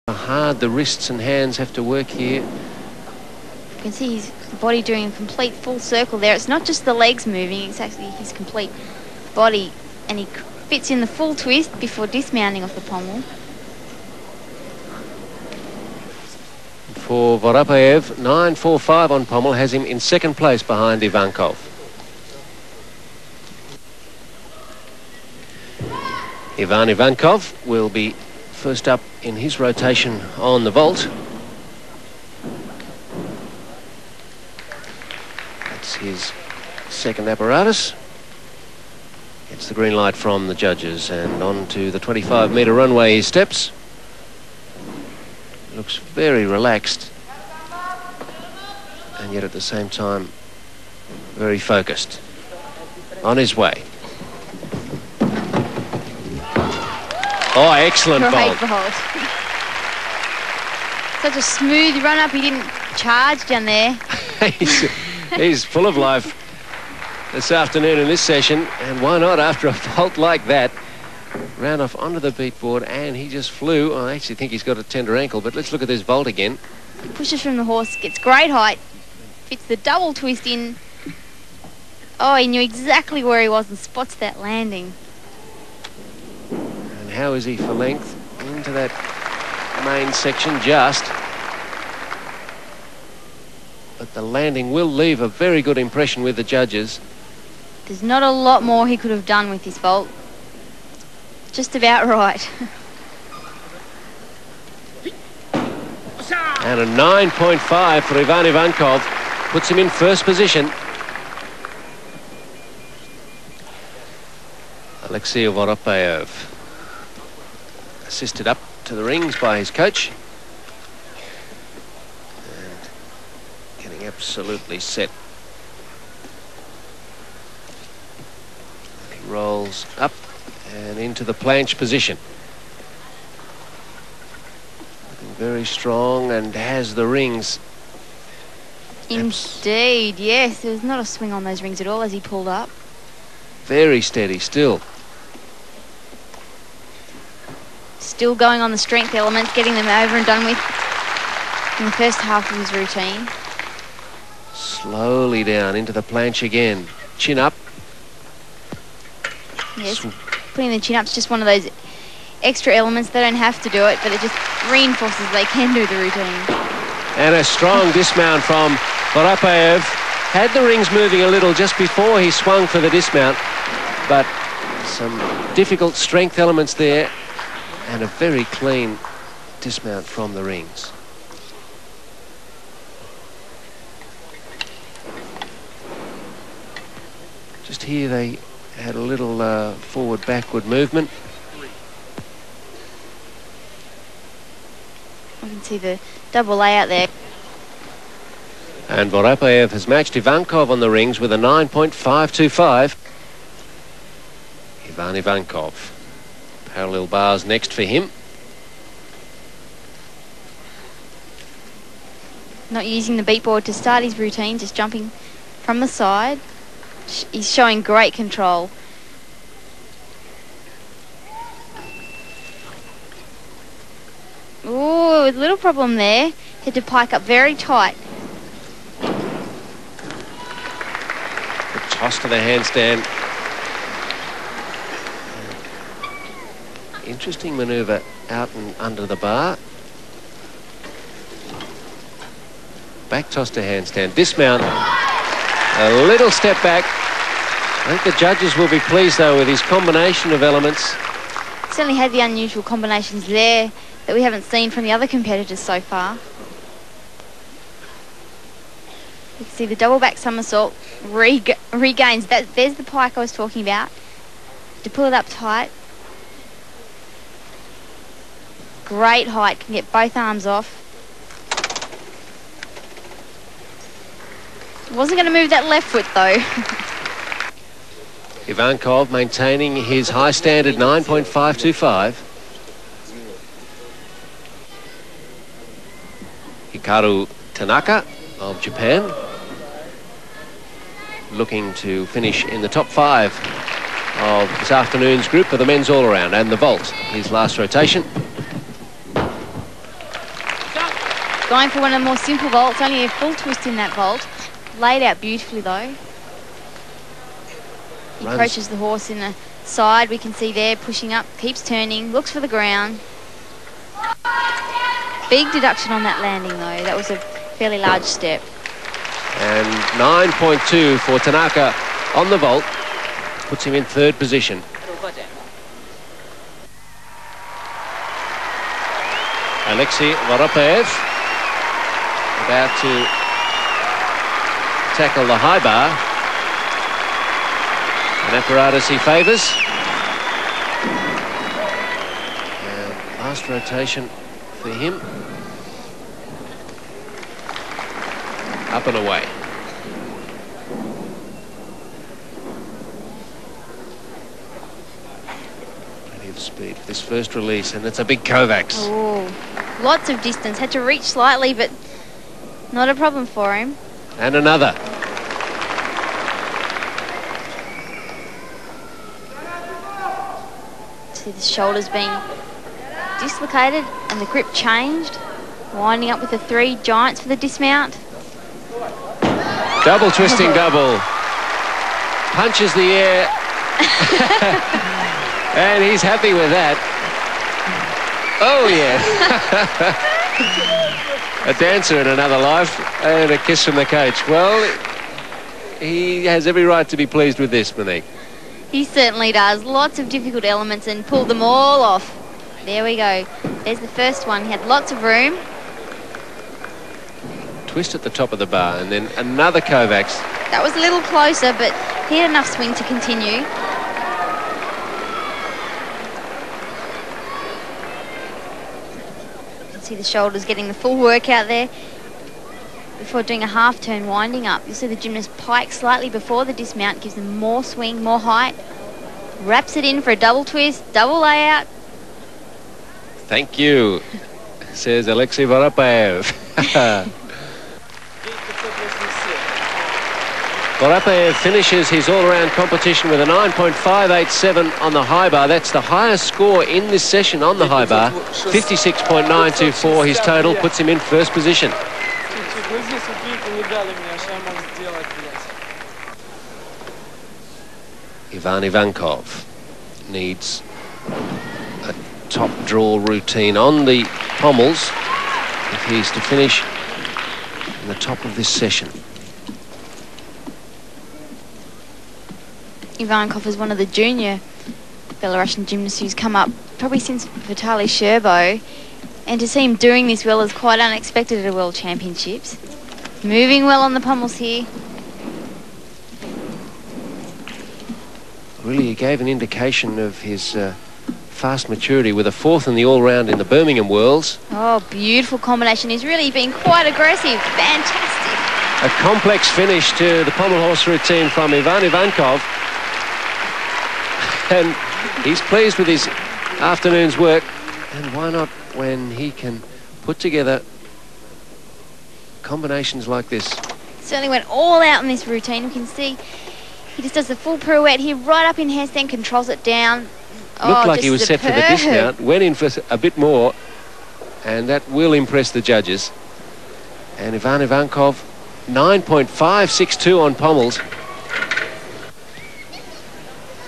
How hard the wrists and hands have to work here. You can see his body doing a complete full circle there. It's not just the legs moving, it's actually his complete body. And he fits in the full twist before dismounting off the pommel. For Voropaev, 9.45 on pommel has him in second place behind Ivankov. Ivan Ivankov will be first up in his rotation on the vault. That's his second apparatus. Gets the green light from the judges, and on to the 25-metre runway he steps. Looks very relaxed, and yet at the same time very focused. On his way. Oh, excellent vault. Such a smooth run up. He didn't charge down there. he's full of life this afternoon in this session, and why not after a vault like that? Ran off onto the beatboard and he just flew. I actually think he's got a tender ankle, but let's look at this vault again. He pushes from the horse, gets great height, fits the double twist in. Oh, he knew exactly where he was and spots that landing. And how is he for length? Into that main section just. But the landing will leave a very good impression with the judges. There's not a lot more he could have done with this vault. Just about right. And a 9.5 for Ivan Ivankov puts him in first position. Alexei Voropaev assisted up to the rings by his coach. And getting absolutely set. He rolls up and into the planche position. Looking very strong and has the rings. Indeed, yes. There was not a swing on those rings at all as he pulled up. Very steady still. Still going on the strength elements, getting them over and done with in the first half of his routine. Slowly down into the planche again. Chin up. Yes. Putting the chin up's just one of those extra elements. They don't have to do it, but it just reinforces they can do the routine. And a strong dismount from Voropaev. Had the rings moving a little just before he swung for the dismount, but some difficult strength elements there and a very clean dismount from the rings. Just here they had a little forward-backward movement. I can see the double layout there. And Voropaev has matched Ivankov on the rings with a 9.525. Ivan Ivankov. Parallel bars next for him. Not using the beatboard to start his routine, just jumping from the side. He's showing great control. Ooh, a little problem there. Had to pike up very tight. The toss to the handstand. Interesting manoeuvre out and under the bar. Back toss to handstand. Dismount. A little step back. I think the judges will be pleased, though, with his combination of elements. Certainly had the unusual combinations there that we haven't seen from the other competitors so far. You can see the double back somersault regains. There's the pike I was talking about. To pull it up tight. Great height, can get both arms off. Wasn't going to move that left foot though. Ivankov maintaining his high standard 9.525. Hikaru Tanaka of Japan looking to finish in the top 5 of this afternoon's group for the men's all-around and the vault, his last rotation. Going for one of the more simple vaults, only a full twist in that vault. Laid out beautifully though. He approaches the horse in the side, we can see there, pushing up, keeps turning, looks for the ground. Big deduction on that landing though, that was a fairly large step. And 9.2 for Tanaka on the vault, puts him in third position. Alexei Voropaev about to tackle the high bar. An apparatus he favours. And last rotation for him. Up and away. Plenty of speed for this first release, and it's a big Kovacs. Oh, lots of distance. Had to reach slightly, but not a problem for him. And another. See the shoulders being dislocated and the grip changed. Winding up with the 3 giants for the dismount. Double twisting double. Punches the air. And he's happy with that. Oh, yeah. A dancer in another life and a kiss from the coach. Well, he has every right to be pleased with this, Monique. He certainly does. Lots of difficult elements and pulled them all off. There we go. There's the first one. He had lots of room. Twist at the top of the bar and then another Kovacs. That was a little closer, but he had enough swing to continue. You can see the shoulders getting the full workout there before doing a half turn, winding up. You'll see the gymnast pike slightly before the dismount, gives them more swing, more height. Wraps it in for a double twist, double layout. Thank you, says Alexei Voropaev. Voropaev finishes his all-around competition with a 9.587 on the high bar. That's the highest score in this session on the high bar. 56.924 his total, puts him in first position. Ivan Ivankov needs a top draw routine on the pommels if he's to finish in the top of this session. Ivankov is one of the junior Belarusian gymnasts who's come up probably since Vitaly Sherbo, and to see him doing this well is quite unexpected at a World Championships. Moving well on the pommels here. Really, he gave an indication of his fast maturity with a 4th in the all-round in the Birmingham Worlds. Oh, beautiful combination. He's really been quite aggressive. Fantastic. A complex finish to the pommel horse routine from Ivan Ivankov. And he's pleased with his afternoon's work. And why not when he can put together combinations like this? Certainly went all out in this routine. You can see he just does the full pirouette here, right up in handstand, controls it down. Looked like he was set for the dismount, went in for a bit more, and that will impress the judges. And Ivan Ivankov, 9.562 on pommels.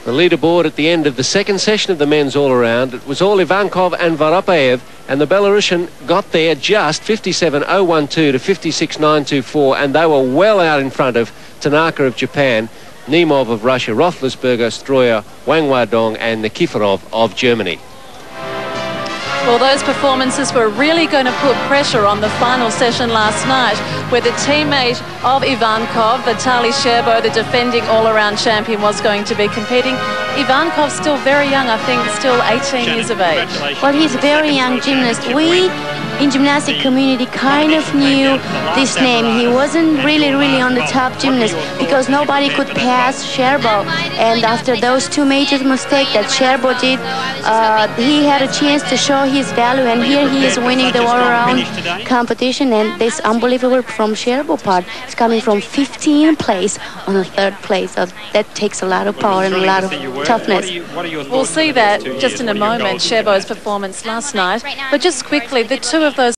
The leaderboard at the end of the second session of the men's all-around, it was all Ivankov and Voropaev, and the Belarusian got there just 57.012 to 56.924, and they were well out in front of Tanaka of Japan, Nemov of Russia, Roethlisberger, Stroyer, Wang Wadong and Nikiforov of Germany. Well, those performances were really going to put pressure on the final session last night, where the teammate of Ivankov, Vitaly Sherbo, the defending all-around champion, was going to be competing. Ivankov's still very young, I think, still 18 years of age. Well, he's a very young gymnast. We, in gymnastic community, kind of knew this name. He wasn't really on the top gymnast because nobody could pass Sherbo. And after those 2 major mistakes that Sherbo did, he had a chance to show his value, and here he is winning the all-around competition, and this unbelievable from Sherbo part. It's coming from 15th place on the 3rd place, so that takes a lot of power and a lot of toughness. We'll see that just in a moment, Sherbo's performance last night, but just quickly, the two of those